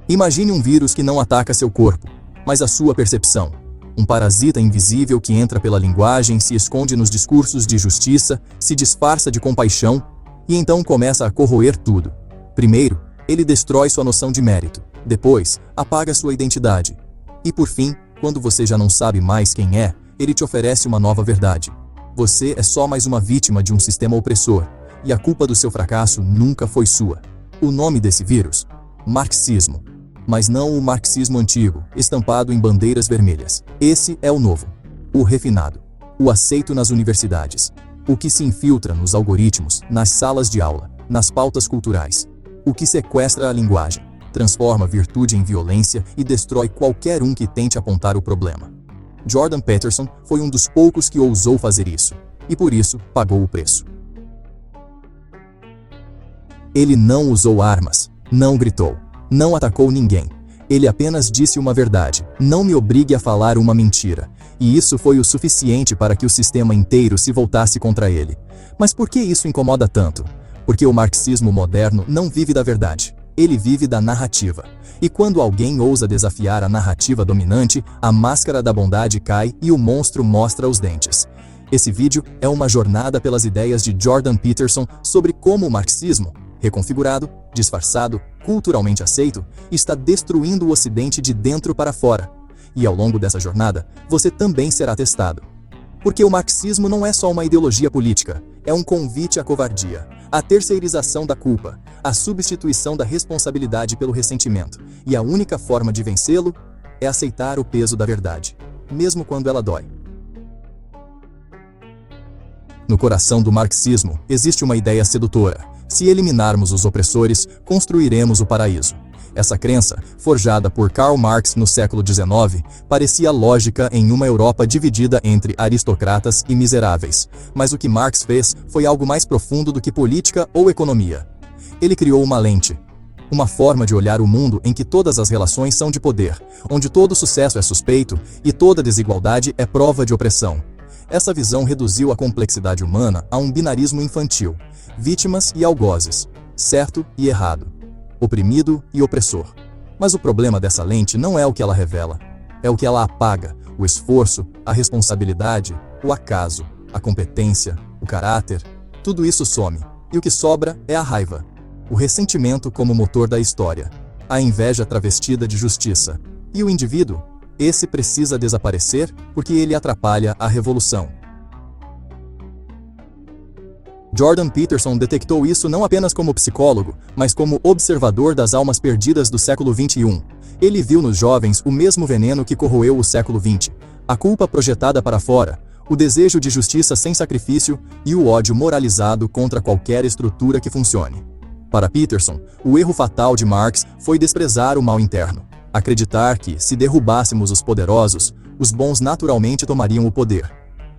Imagine um vírus que não ataca seu corpo, mas a sua percepção. Um parasita invisível que entra pela linguagem, se esconde nos discursos de justiça, se disfarça de compaixão e então começa a corroer tudo. Primeiro, ele destrói sua noção de mérito. Depois, apaga sua identidade. E por fim, quando você já não sabe mais quem é, ele te oferece uma nova verdade. Você é só mais uma vítima de um sistema opressor, e a culpa do seu fracasso nunca foi sua. O nome desse vírus? Marxismo. Mas não o marxismo antigo, estampado em bandeiras vermelhas. Esse é o novo. O refinado. O aceito nas universidades. O que se infiltra nos algoritmos, nas salas de aula, nas pautas culturais. O que sequestra a linguagem, transforma virtude em violência e destrói qualquer um que tente apontar o problema. Jordan Peterson foi um dos poucos que ousou fazer isso, e por isso pagou o preço. Ele não usou armas, não gritou, não atacou ninguém. Ele apenas disse uma verdade: não me obrigue a falar uma mentira. E isso foi o suficiente para que o sistema inteiro se voltasse contra ele. Mas por que isso incomoda tanto? Porque o marxismo moderno não vive da verdade. Ele vive da narrativa. E quando alguém ousa desafiar a narrativa dominante, a máscara da bondade cai e o monstro mostra os dentes. Esse vídeo é uma jornada pelas ideias de Jordan Peterson sobre como o marxismo, reconfigurado, disfarçado, culturalmente aceito, está destruindo o Ocidente de dentro para fora. E ao longo dessa jornada, você também será testado. Porque o marxismo não é só uma ideologia política, é um convite à covardia, à terceirização da culpa, à substituição da responsabilidade pelo ressentimento. E a única forma de vencê-lo é aceitar o peso da verdade, mesmo quando ela dói. No coração do marxismo, existe uma ideia sedutora. Se eliminarmos os opressores, construiremos o paraíso. Essa crença, forjada por Karl Marx no século XIX, parecia lógica em uma Europa dividida entre aristocratas e miseráveis. Mas o que Marx fez foi algo mais profundo do que política ou economia. Ele criou uma lente, uma forma de olhar o mundo em que todas as relações são de poder, onde todo sucesso é suspeito e toda desigualdade é prova de opressão. Essa visão reduziu a complexidade humana a um binarismo infantil: vítimas e algozes, certo e errado, oprimido e opressor. Mas o problema dessa lente não é o que ela revela, é o que ela apaga: o esforço, a responsabilidade, o acaso, a competência, o caráter. Tudo isso some, e o que sobra é a raiva, o ressentimento como motor da história, a inveja travestida de justiça. E o indivíduo? Esse precisa desaparecer porque ele atrapalha a revolução. Jordan Peterson detectou isso não apenas como psicólogo, mas como observador das almas perdidas do século XXI. Ele viu nos jovens o mesmo veneno que corroeu o século XX: a culpa projetada para fora, o desejo de justiça sem sacrifício e o ódio moralizado contra qualquer estrutura que funcione. Para Peterson, o erro fatal de Marx foi desprezar o mal interno. Acreditar que, se derrubássemos os poderosos, os bons naturalmente tomariam o poder.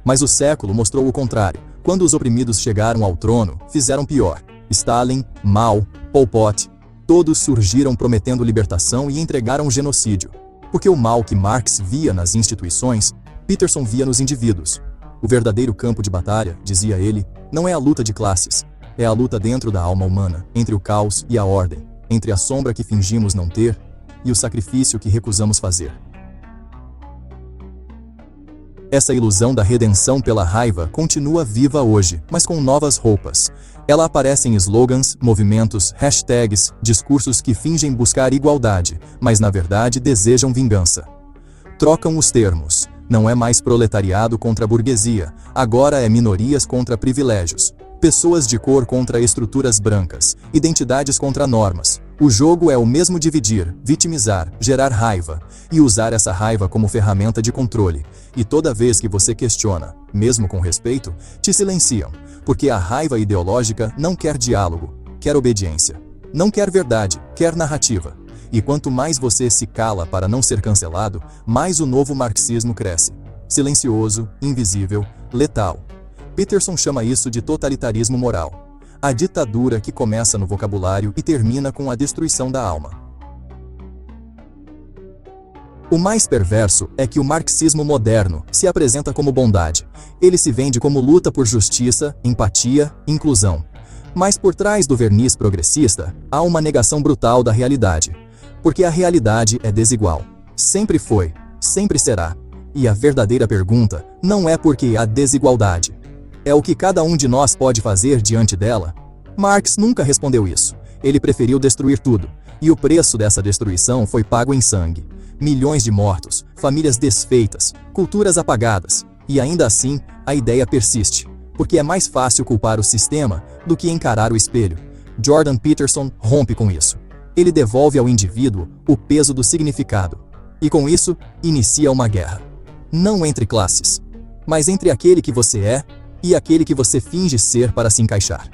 Mas o século mostrou o contrário. Quando os oprimidos chegaram ao trono, fizeram pior. Stalin, Mao, Pol Pot, todos surgiram prometendo libertação e entregaram genocídio. Porque o mal que Marx via nas instituições, Peterson via nos indivíduos. O verdadeiro campo de batalha, dizia ele, não é a luta de classes, é a luta dentro da alma humana, entre o caos e a ordem, entre a sombra que fingimos não ter e o sacrifício que recusamos fazer. Essa ilusão da redenção pela raiva continua viva hoje, mas com novas roupas. Ela aparece em slogans, movimentos, hashtags, discursos que fingem buscar igualdade, mas na verdade desejam vingança. Trocam os termos. Não é mais proletariado contra a burguesia, agora é minorias contra privilégios. Pessoas de cor contra estruturas brancas, identidades contra normas. O jogo é o mesmo: dividir, vitimizar, gerar raiva, e usar essa raiva como ferramenta de controle. E toda vez que você questiona, mesmo com respeito, te silenciam, porque a raiva ideológica não quer diálogo, quer obediência. Não quer verdade, quer narrativa. E quanto mais você se cala para não ser cancelado, mais o novo marxismo cresce. Silencioso, invisível, letal. Peterson chama isso de totalitarismo moral. A ditadura que começa no vocabulário e termina com a destruição da alma. O mais perverso é que o marxismo moderno se apresenta como bondade. Ele se vende como luta por justiça, empatia, inclusão. Mas por trás do verniz progressista, há uma negação brutal da realidade. Porque a realidade é desigual. Sempre foi, sempre será. E a verdadeira pergunta não é por que há desigualdade. É o que cada um de nós pode fazer diante dela? Marx nunca respondeu isso. Ele preferiu destruir tudo. E o preço dessa destruição foi pago em sangue. Milhões de mortos, famílias desfeitas, culturas apagadas. E ainda assim, a ideia persiste. Porque é mais fácil culpar o sistema do que encarar o espelho. Jordan Peterson rompe com isso. Ele devolve ao indivíduo o peso do significado. E com isso, inicia uma guerra. Não entre classes, mas entre aquele que você é e aquele que você finge ser para se encaixar.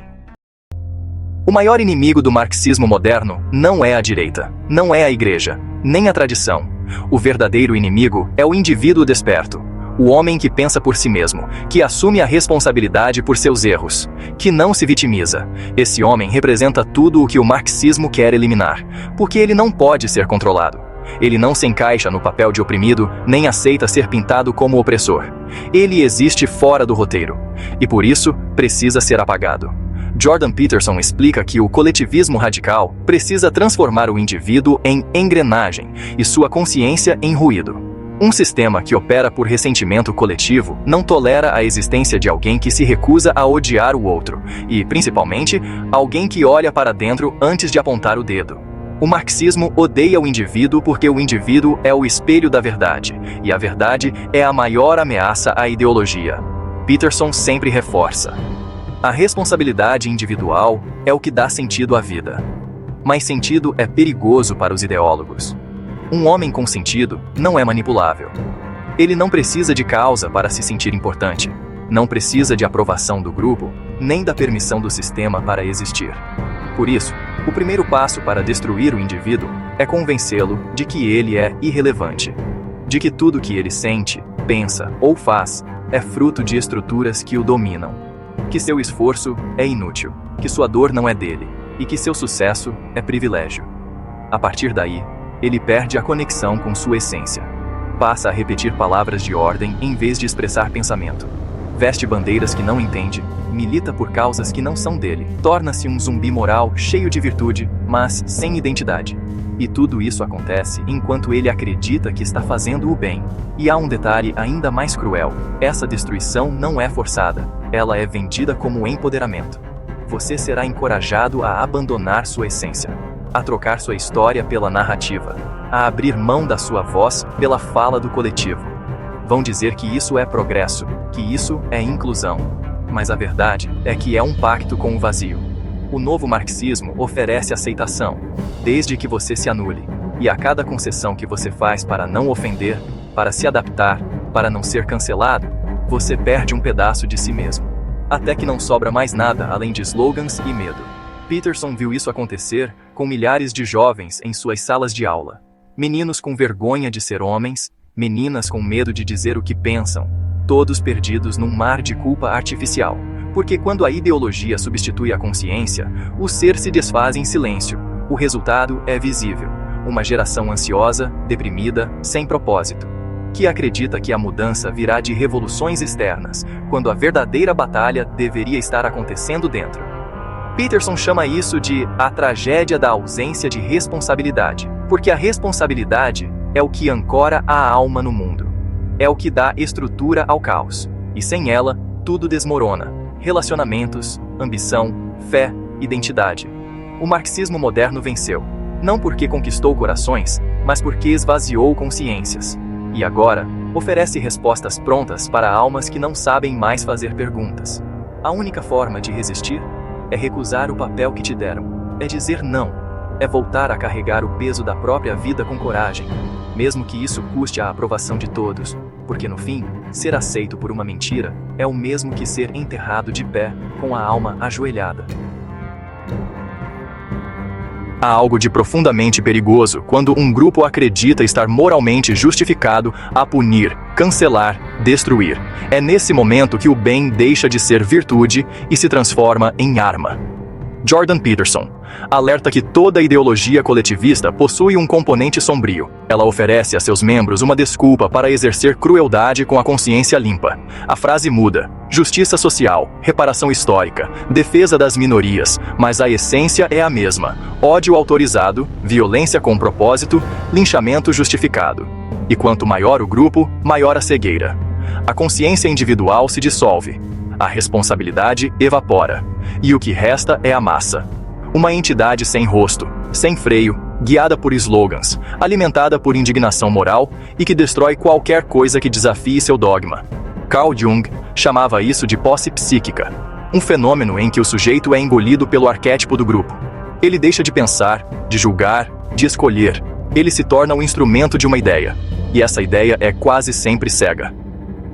O maior inimigo do marxismo moderno não é a direita, não é a igreja, nem a tradição. O verdadeiro inimigo é o indivíduo desperto. O homem que pensa por si mesmo, que assume a responsabilidade por seus erros, que não se vitimiza. Esse homem representa tudo o que o marxismo quer eliminar, porque ele não pode ser controlado. Ele não se encaixa no papel de oprimido, nem aceita ser pintado como opressor. Ele existe fora do roteiro, e por isso precisa ser apagado. Jordan Peterson explica que o coletivismo radical precisa transformar o indivíduo em engrenagem e sua consciência em ruído. Um sistema que opera por ressentimento coletivo não tolera a existência de alguém que se recusa a odiar o outro, e, principalmente, alguém que olha para dentro antes de apontar o dedo. O marxismo odeia o indivíduo porque o indivíduo é o espelho da verdade, e a verdade é a maior ameaça à ideologia. Peterson sempre reforça: a responsabilidade individual é o que dá sentido à vida. Mas sentido é perigoso para os ideólogos. Um homem com sentido não é manipulável. Ele não precisa de causa para se sentir importante. Não precisa de aprovação do grupo, nem da permissão do sistema para existir. Por isso, o primeiro passo para destruir o indivíduo é convencê-lo de que ele é irrelevante. De que tudo que ele sente, pensa ou faz é fruto de estruturas que o dominam. Que seu esforço é inútil, que sua dor não é dele, e que seu sucesso é privilégio. A partir daí, ele perde a conexão com sua essência. Passa a repetir palavras de ordem em vez de expressar pensamento. Veste bandeiras que não entende, milita por causas que não são dele. Torna-se um zumbi moral cheio de virtude, mas sem identidade. E tudo isso acontece enquanto ele acredita que está fazendo o bem. E há um detalhe ainda mais cruel: essa destruição não é forçada, ela é vendida como empoderamento. Você será encorajado a abandonar sua essência, a trocar sua história pela narrativa, a abrir mão da sua voz pela fala do coletivo. Vão dizer que isso é progresso, que isso é inclusão. Mas a verdade é que é um pacto com o vazio. O novo marxismo oferece aceitação, desde que você se anule. E a cada concessão que você faz para não ofender, para se adaptar, para não ser cancelado, você perde um pedaço de si mesmo. Até que não sobra mais nada além de slogans e medo. Peterson viu isso acontecer com milhares de jovens em suas salas de aula. Meninos com vergonha de ser homens, meninas com medo de dizer o que pensam, todos perdidos num mar de culpa artificial. Porque quando a ideologia substitui a consciência, o ser se desfaz em silêncio. O resultado é visível: uma geração ansiosa, deprimida, sem propósito, que acredita que a mudança virá de revoluções externas, quando a verdadeira batalha deveria estar acontecendo dentro. Peterson chama isso de a tragédia da ausência de responsabilidade, porque a responsabilidade é o que ancora a alma no mundo. É o que dá estrutura ao caos, e sem ela, tudo desmorona. Relacionamentos, ambição, fé, identidade. O marxismo moderno venceu, não porque conquistou corações, mas porque esvaziou consciências. E agora, oferece respostas prontas para almas que não sabem mais fazer perguntas. A única forma de resistir é recusar o papel que te deram, é dizer não, é voltar a carregar o peso da própria vida com coragem, mesmo que isso custe a aprovação de todos, porque no fim, ser aceito por uma mentira é o mesmo que ser enterrado de pé, com a alma ajoelhada. Há algo de profundamente perigoso quando um grupo acredita estar moralmente justificado a punir, cancelar, destruir. É nesse momento que o bem deixa de ser virtude e se transforma em arma. Jordan Peterson alerta que toda ideologia coletivista possui um componente sombrio. Ela oferece a seus membros uma desculpa para exercer crueldade com a consciência limpa. A frase muda: justiça social, reparação histórica, defesa das minorias, mas a essência é a mesma: ódio autorizado, violência com propósito, linchamento justificado. E quanto maior o grupo, maior a cegueira. A consciência individual se dissolve. A responsabilidade evapora. E o que resta é a massa. Uma entidade sem rosto, sem freio, guiada por slogans, alimentada por indignação moral e que destrói qualquer coisa que desafie seu dogma. Carl Jung chamava isso de posse psíquica, um fenômeno em que o sujeito é engolido pelo arquétipo do grupo. Ele deixa de pensar, de julgar, de escolher. Ele se torna o instrumento de uma ideia. E essa ideia é quase sempre cega.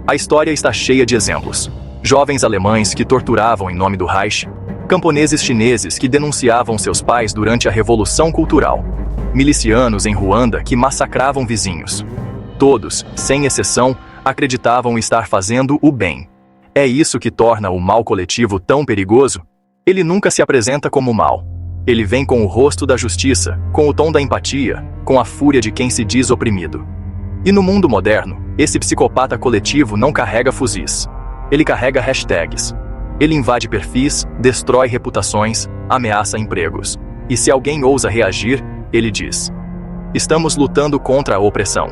A história está cheia de exemplos. Jovens alemães que torturavam em nome do Reich, camponeses chineses que denunciavam seus pais durante a Revolução Cultural, milicianos em Ruanda que massacravam vizinhos. Todos, sem exceção, acreditavam estar fazendo o bem. É isso que torna o mal coletivo tão perigoso. Ele nunca se apresenta como mal. Ele vem com o rosto da justiça, com o tom da empatia, com a fúria de quem se diz oprimido. E no mundo moderno, esse psicopata coletivo não carrega fuzis. Ele carrega hashtags. Ele invade perfis, destrói reputações, ameaça empregos. E se alguém ousa reagir, ele diz: estamos lutando contra a opressão.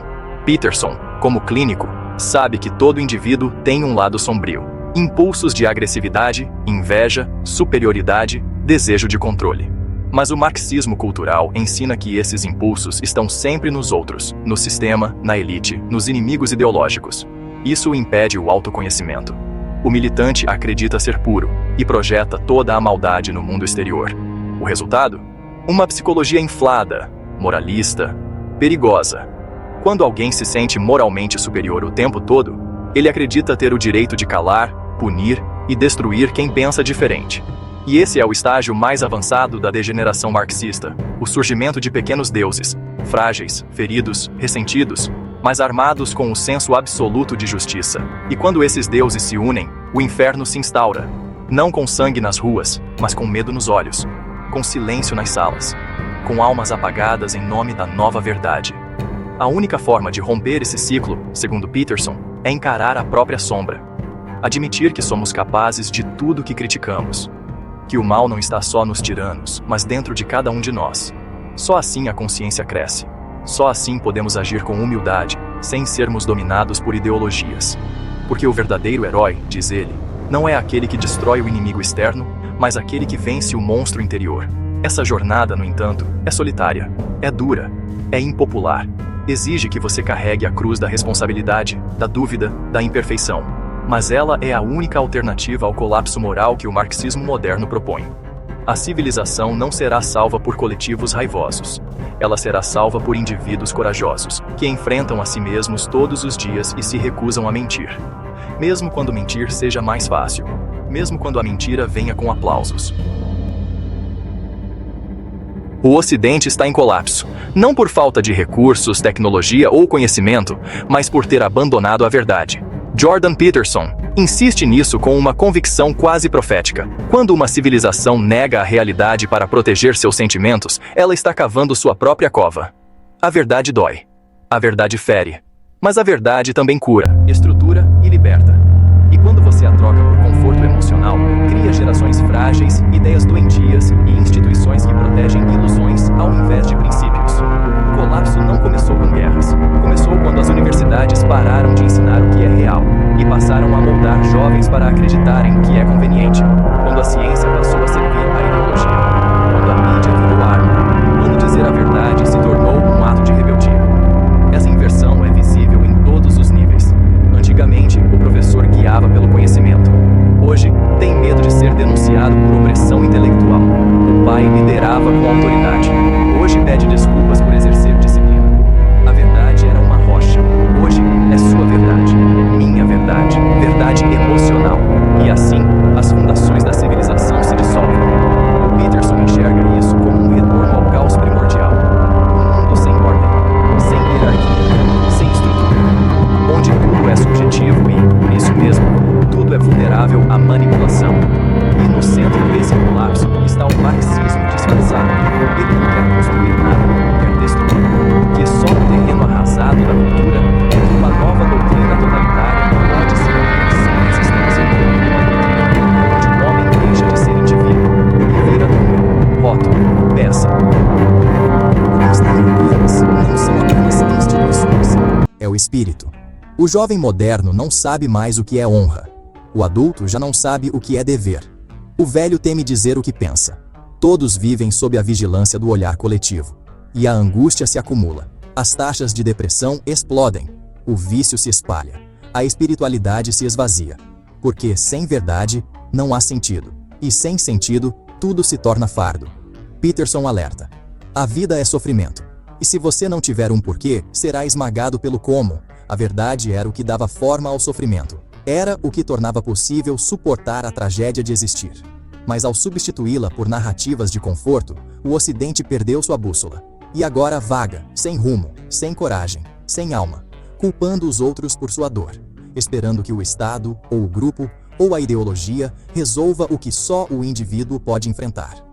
Peterson, como clínico, sabe que todo indivíduo tem um lado sombrio. Impulsos de agressividade, inveja, superioridade, desejo de controle. Mas o marxismo cultural ensina que esses impulsos estão sempre nos outros, no sistema, na elite, nos inimigos ideológicos. Isso impede o autoconhecimento. O militante acredita ser puro e projeta toda a maldade no mundo exterior. O resultado? Uma psicologia inflada, moralista, perigosa. Quando alguém se sente moralmente superior o tempo todo, ele acredita ter o direito de calar, punir e destruir quem pensa diferente. E esse é o estágio mais avançado da degeneração marxista, o surgimento de pequenos deuses, frágeis, feridos, ressentidos, mas armados com o senso absoluto de justiça. E quando esses deuses se unem, o inferno se instaura, não com sangue nas ruas, mas com medo nos olhos, com silêncio nas salas, com almas apagadas em nome da nova verdade. A única forma de romper esse ciclo, segundo Peterson, é encarar a própria sombra. Admitir que somos capazes de tudo que criticamos. Que o mal não está só nos tiranos, mas dentro de cada um de nós. Só assim a consciência cresce. Só assim podemos agir com humildade, sem sermos dominados por ideologias. Porque o verdadeiro herói, diz ele, não é aquele que destrói o inimigo externo, mas aquele que vence o monstro interior. Essa jornada, no entanto, é solitária, é dura, é impopular. Exige que você carregue a cruz da responsabilidade, da dúvida, da imperfeição. Mas ela é a única alternativa ao colapso moral que o marxismo moderno propõe. A civilização não será salva por coletivos raivosos. Ela será salva por indivíduos corajosos, que enfrentam a si mesmos todos os dias e se recusam a mentir. Mesmo quando mentir seja mais fácil. Mesmo quando a mentira venha com aplausos. O Ocidente está em colapso, não por falta de recursos, tecnologia ou conhecimento, mas por ter abandonado a verdade. Jordan Peterson insiste nisso com uma convicção quase profética. Quando uma civilização nega a realidade para proteger seus sentimentos, ela está cavando sua própria cova. A verdade dói. A verdade fere. Mas a verdade também cura, estrutura e liberta. E quando você a troca por conforto emocional, cria gerações frágeis, ideias doentias e instituições que protegem ilusões ao invés de princípios. O colapso não começou com guerras. Começou quando as universidades pararam de ensinar o que é real e passaram a moldar jovens para acreditarem no que é conveniente. Quando a ciência passou a servir à ideologia. Quando a mídia virou arma. Quando dizer a verdade se tornou um ato de rebeldia. Essa inversão é visível em todos os níveis. Antigamente, o professor guiava pelo conhecimento. Hoje, tem medo de ser denunciado por opressão intelectual. O pai liderava com autoridade. Hoje pede desculpas por exercer disciplina. A verdade era uma rocha. Hoje é sua verdade. Minha verdade. Verdade emocional. E assim, as fundações da civilização se dissolvem. Peterson enxerga isso como um retorno ao caos primordial. Um mundo sem ordem, sem hierarquia, sem estrutura. Onde tudo é subjetivo e, por isso mesmo, tudo é vulnerável à manipulação. E no centro desse colapso está o espírito. O jovem moderno não sabe mais o que é honra. O adulto já não sabe o que é dever. O velho teme dizer o que pensa. Todos vivem sob a vigilância do olhar coletivo. E a angústia se acumula. As taxas de depressão explodem. O vício se espalha. A espiritualidade se esvazia. Porque sem verdade, não há sentido. E sem sentido, tudo se torna fardo. Peterson alerta. A vida é sofrimento. E se você não tiver um porquê, será esmagado pelo como. A verdade era o que dava forma ao sofrimento. Era o que tornava possível suportar a tragédia de existir. Mas ao substituí-la por narrativas de conforto, o Ocidente perdeu sua bússola. E agora vaga, sem rumo, sem coragem, sem alma, culpando os outros por sua dor, esperando que o Estado, ou o grupo, ou a ideologia resolva o que só o indivíduo pode enfrentar.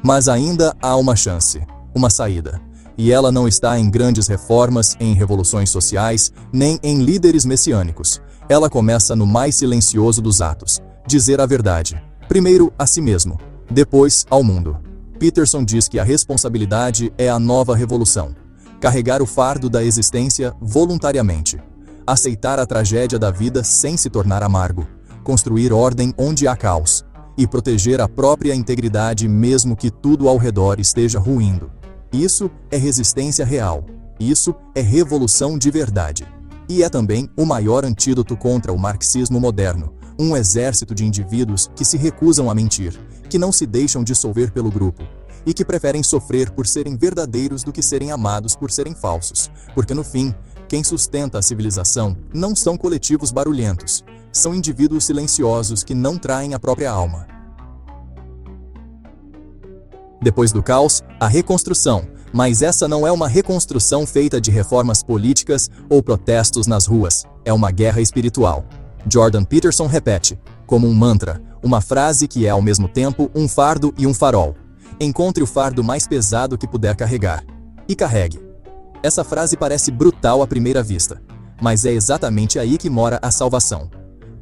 Mas ainda há uma chance, uma saída. E ela não está em grandes reformas, em revoluções sociais, nem em líderes messiânicos. Ela começa no mais silencioso dos atos: dizer a verdade. Primeiro a si mesmo, depois ao mundo. Peterson diz que a responsabilidade é a nova revolução. Carregar o fardo da existência voluntariamente. Aceitar a tragédia da vida sem se tornar amargo. Construir ordem onde há caos. E proteger a própria integridade mesmo que tudo ao redor esteja ruindo. Isso é resistência real. Isso é revolução de verdade. E é também o maior antídoto contra o marxismo moderno, um exército de indivíduos que se recusam a mentir, que não se deixam dissolver pelo grupo, e que preferem sofrer por serem verdadeiros do que serem amados por serem falsos, porque no fim, quem sustenta a civilização não são coletivos barulhentos, são indivíduos silenciosos que não traem a própria alma. Depois do caos, a reconstrução, mas essa não é uma reconstrução feita de reformas políticas ou protestos nas ruas, é uma guerra espiritual. Jordan Peterson repete, como um mantra, uma frase que é ao mesmo tempo um fardo e um farol. Encontre o fardo mais pesado que puder carregar. E carregue. Essa frase parece brutal à primeira vista, mas é exatamente aí que mora a salvação.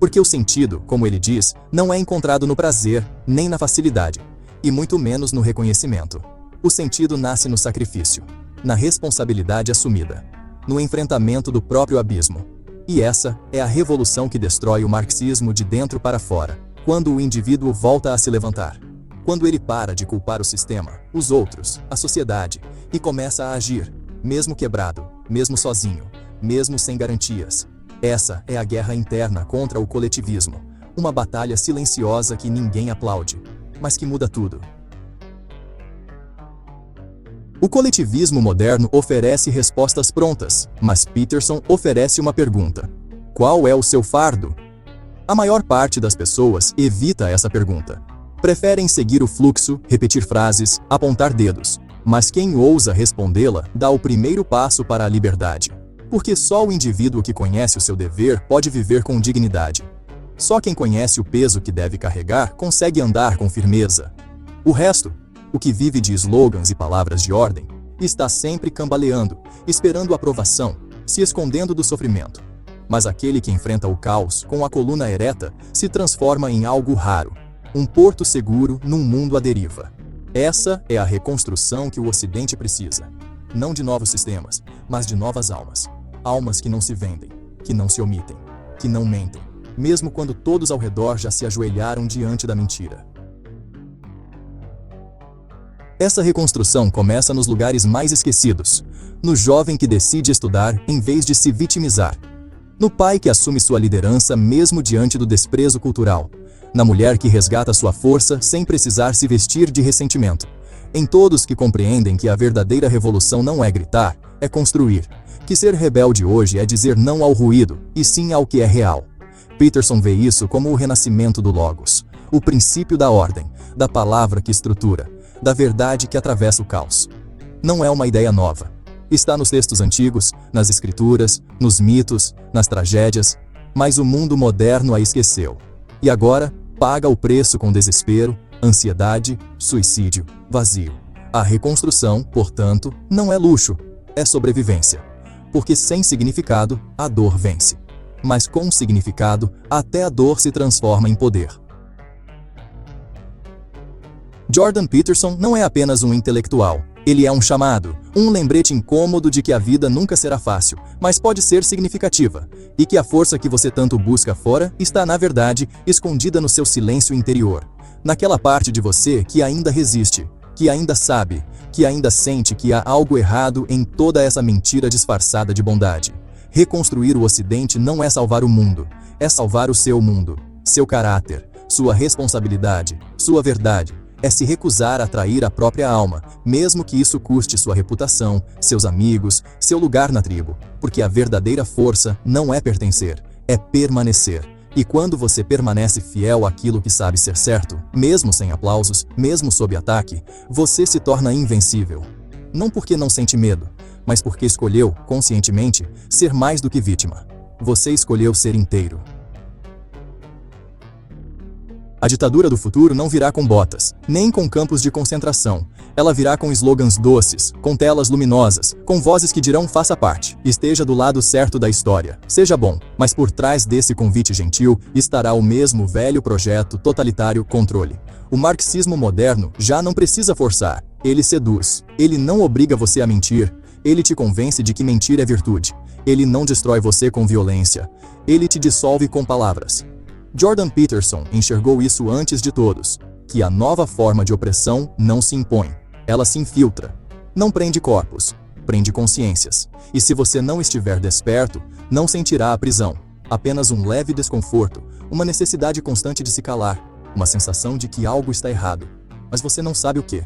Porque o sentido, como ele diz, não é encontrado no prazer, nem na facilidade, e muito menos no reconhecimento. O sentido nasce no sacrifício, na responsabilidade assumida, no enfrentamento do próprio abismo. E essa é a revolução que destrói o marxismo de dentro para fora, quando o indivíduo volta a se levantar. Quando ele para de culpar o sistema, os outros, a sociedade, e começa a agir, mesmo quebrado, mesmo sozinho, mesmo sem garantias. Essa é a guerra interna contra o coletivismo, uma batalha silenciosa que ninguém aplaude, mas que muda tudo. O coletivismo moderno oferece respostas prontas, mas Peterson oferece uma pergunta: qual é o seu fardo? A maior parte das pessoas evita essa pergunta. Preferem seguir o fluxo, repetir frases, apontar dedos. Mas quem ousa respondê-la dá o primeiro passo para a liberdade. Porque só o indivíduo que conhece o seu dever pode viver com dignidade. Só quem conhece o peso que deve carregar consegue andar com firmeza. O resto, o que vive de slogans e palavras de ordem, está sempre cambaleando, esperando aprovação, se escondendo do sofrimento. Mas aquele que enfrenta o caos com a coluna ereta se transforma em algo raro, um porto seguro num mundo à deriva. Essa é a reconstrução que o Ocidente precisa. Não de novos sistemas, mas de novas almas. Almas que não se vendem, que não se omitem, que não mentem, mesmo quando todos ao redor já se ajoelharam diante da mentira. Essa reconstrução começa nos lugares mais esquecidos, no jovem que decide estudar em vez de se vitimizar, no pai que assume sua liderança mesmo diante do desprezo cultural, na mulher que resgata sua força sem precisar se vestir de ressentimento, em todos que compreendem que a verdadeira revolução não é gritar, é construir, que ser rebelde hoje é dizer não ao ruído, e sim ao que é real. Peterson vê isso como o renascimento do Logos, o princípio da ordem, da palavra que estrutura, da verdade que atravessa o caos. Não é uma ideia nova. Está nos textos antigos, nas escrituras, nos mitos, nas tragédias, mas o mundo moderno a esqueceu. E agora, paga o preço com desespero, ansiedade, suicídio, vazio. A reconstrução, portanto, não é luxo, é sobrevivência. Porque sem significado, a dor vence. Mas com significado, até a dor se transforma em poder. Jordan Peterson não é apenas um intelectual, Ele é um chamado, um lembrete incômodo de que a vida nunca será fácil, mas pode ser significativa, e que a força que você tanto busca fora está, na verdade, escondida no seu silêncio interior, naquela parte de você que ainda resiste, que ainda sabe, que ainda sente que há algo errado em toda essa mentira disfarçada de bondade. Reconstruir o Ocidente não é salvar o mundo, é salvar o seu mundo, seu caráter, sua responsabilidade, sua verdade. É se recusar a trair a própria alma, mesmo que isso custe sua reputação, seus amigos, seu lugar na tribo, porque a verdadeira força não é pertencer, é permanecer. E quando você permanece fiel àquilo que sabe ser certo, mesmo sem aplausos, mesmo sob ataque, você se torna invencível. Não porque não sente medo, mas porque escolheu, conscientemente, ser mais do que vítima. Você escolheu ser inteiro. A ditadura do futuro não virá com botas, nem com campos de concentração. Ela virá com slogans doces, com telas luminosas, com vozes que dirão faça parte, esteja do lado certo da história, seja bom. Mas por trás desse convite gentil estará o mesmo velho projeto totalitário controle. O marxismo moderno já não precisa forçar, ele seduz. Ele não obriga você a mentir, ele te convence de que mentir é virtude. Ele não destrói você com violência, ele te dissolve com palavras. Jordan Peterson enxergou isso antes de todos, que a nova forma de opressão não se impõe, ela se infiltra. Não prende corpos, prende consciências. E se você não estiver desperto, não sentirá a prisão, apenas um leve desconforto, uma necessidade constante de se calar, uma sensação de que algo está errado, mas você não sabe o que.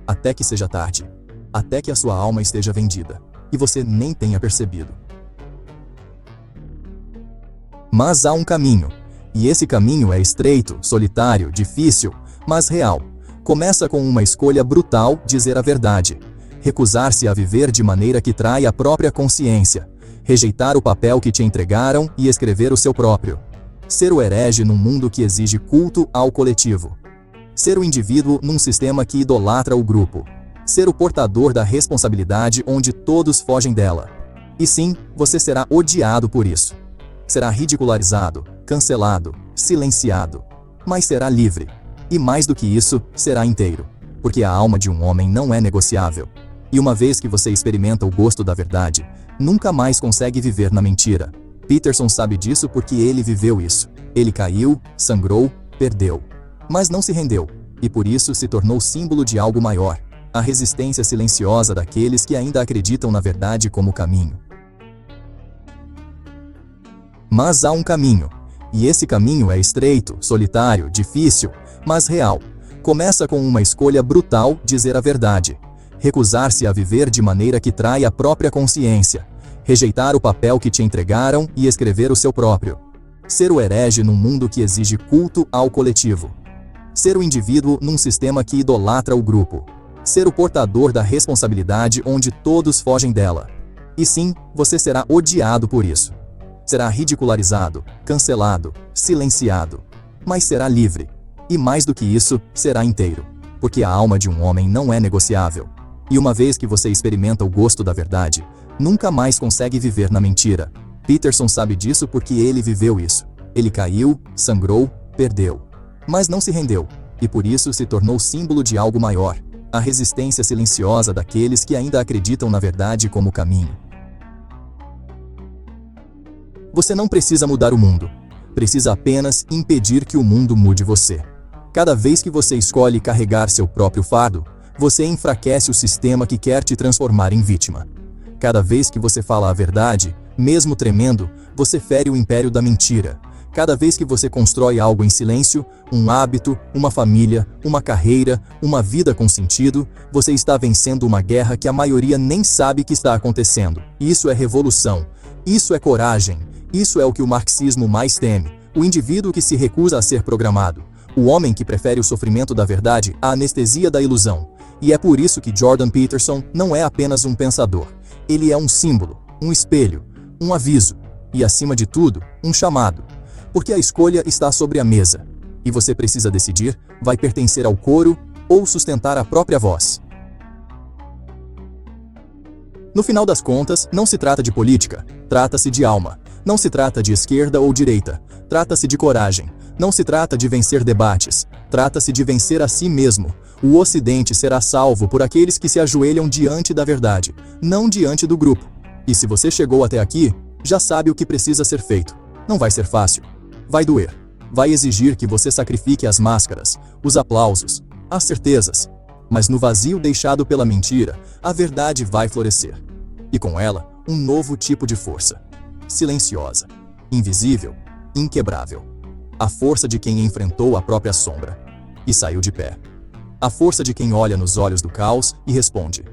Até que seja tarde, até que a sua alma esteja vendida, e você nem tenha percebido. Mas há um caminho. E esse caminho é estreito, solitário, difícil, mas real. Começa com uma escolha brutal: dizer a verdade. Recusar-se a viver de maneira que trai a própria consciência. Rejeitar o papel que te entregaram e escrever o seu próprio. Ser o herege num mundo que exige culto ao coletivo. Ser o indivíduo num sistema que idolatra o grupo. Ser o portador da responsabilidade onde todos fogem dela. E sim, você será odiado por isso. Será ridicularizado, cancelado, silenciado, mas será livre. E mais do que isso, será inteiro, porque a alma de um homem não é negociável. E uma vez que você experimenta o gosto da verdade, nunca mais consegue viver na mentira. Peterson sabe disso porque ele viveu isso. Ele caiu, sangrou, perdeu. Mas não se rendeu, e por isso se tornou símbolo de algo maior, a resistência silenciosa daqueles que ainda acreditam na verdade como caminho. Mas há um caminho, e esse caminho é estreito, solitário, difícil, mas real. Começa com uma escolha brutal: dizer a verdade. Recusar-se a viver de maneira que trai a própria consciência. Rejeitar o papel que te entregaram e escrever o seu próprio. Ser o herege num mundo que exige culto ao coletivo. Ser o indivíduo num sistema que idolatra o grupo. Ser o portador da responsabilidade onde todos fogem dela. E sim, você será odiado por isso. Será ridicularizado, cancelado, silenciado, mas será livre. E mais do que isso, será inteiro, porque a alma de um homem não é negociável. E uma vez que você experimenta o gosto da verdade, nunca mais consegue viver na mentira. Peterson sabe disso porque ele viveu isso. Ele caiu, sangrou, perdeu. Mas não se rendeu, e por isso se tornou símbolo de algo maior, a resistência silenciosa daqueles que ainda acreditam na verdade como caminho. Você não precisa mudar o mundo. Precisa apenas impedir que o mundo mude você. Cada vez que você escolhe carregar seu próprio fardo, você enfraquece o sistema que quer te transformar em vítima. Cada vez que você fala a verdade, mesmo tremendo, você fere o império da mentira. Cada vez que você constrói algo em silêncio, um hábito, uma família, uma carreira, uma vida com sentido, você está vencendo uma guerra que a maioria nem sabe que está acontecendo. Isso é revolução. Isso é coragem. Isso é o que o marxismo mais teme, o indivíduo que se recusa a ser programado, o homem que prefere o sofrimento da verdade à anestesia da ilusão. E é por isso que Jordan Peterson não é apenas um pensador, ele é um símbolo, um espelho, um aviso, e acima de tudo, um chamado. Porque a escolha está sobre a mesa, e você precisa decidir: vai pertencer ao coro ou sustentar a própria voz. No final das contas, não se trata de política, trata-se de alma. Não se trata de esquerda ou direita, trata-se de coragem. Não se trata de vencer debates, trata-se de vencer a si mesmo. O Ocidente será salvo por aqueles que se ajoelham diante da verdade, não diante do grupo. E se você chegou até aqui, já sabe o que precisa ser feito. Não vai ser fácil. Vai doer. Vai exigir que você sacrifique as máscaras, os aplausos, as certezas. Mas no vazio deixado pela mentira, a verdade vai florescer. E com ela, um novo tipo de força. Silenciosa, invisível, inquebrável. A força de quem enfrentou a própria sombra e saiu de pé. A força de quem olha nos olhos do caos e responde: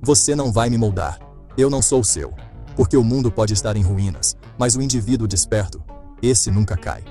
você não vai me moldar. Eu não sou seu. Porque o mundo pode estar em ruínas, mas o indivíduo desperto, esse nunca cai.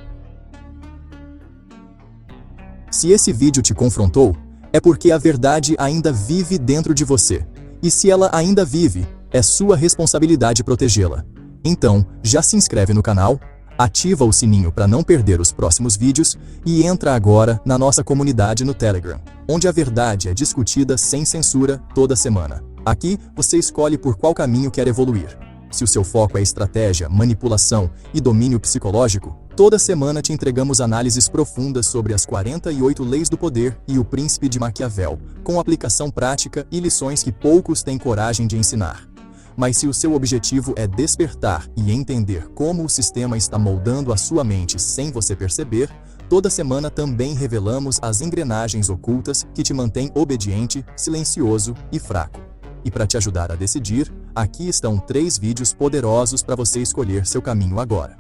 Se esse vídeo te confrontou, é porque a verdade ainda vive dentro de você. E se ela ainda vive, é sua responsabilidade protegê-la. Então, já se inscreve no canal, ativa o sininho para não perder os próximos vídeos e entra agora na nossa comunidade no Telegram, onde a verdade é discutida sem censura toda semana. Aqui, você escolhe por qual caminho quer evoluir. Se o seu foco é estratégia, manipulação e domínio psicológico, toda semana te entregamos análises profundas sobre as 48 leis do poder e o príncipe de Maquiavel, com aplicação prática e lições que poucos têm coragem de ensinar. Mas se o seu objetivo é despertar e entender como o sistema está moldando a sua mente sem você perceber, toda semana também revelamos as engrenagens ocultas que te mantêm obediente, silencioso e fraco. E para te ajudar a decidir, aqui estão 3 vídeos poderosos para você escolher seu caminho agora.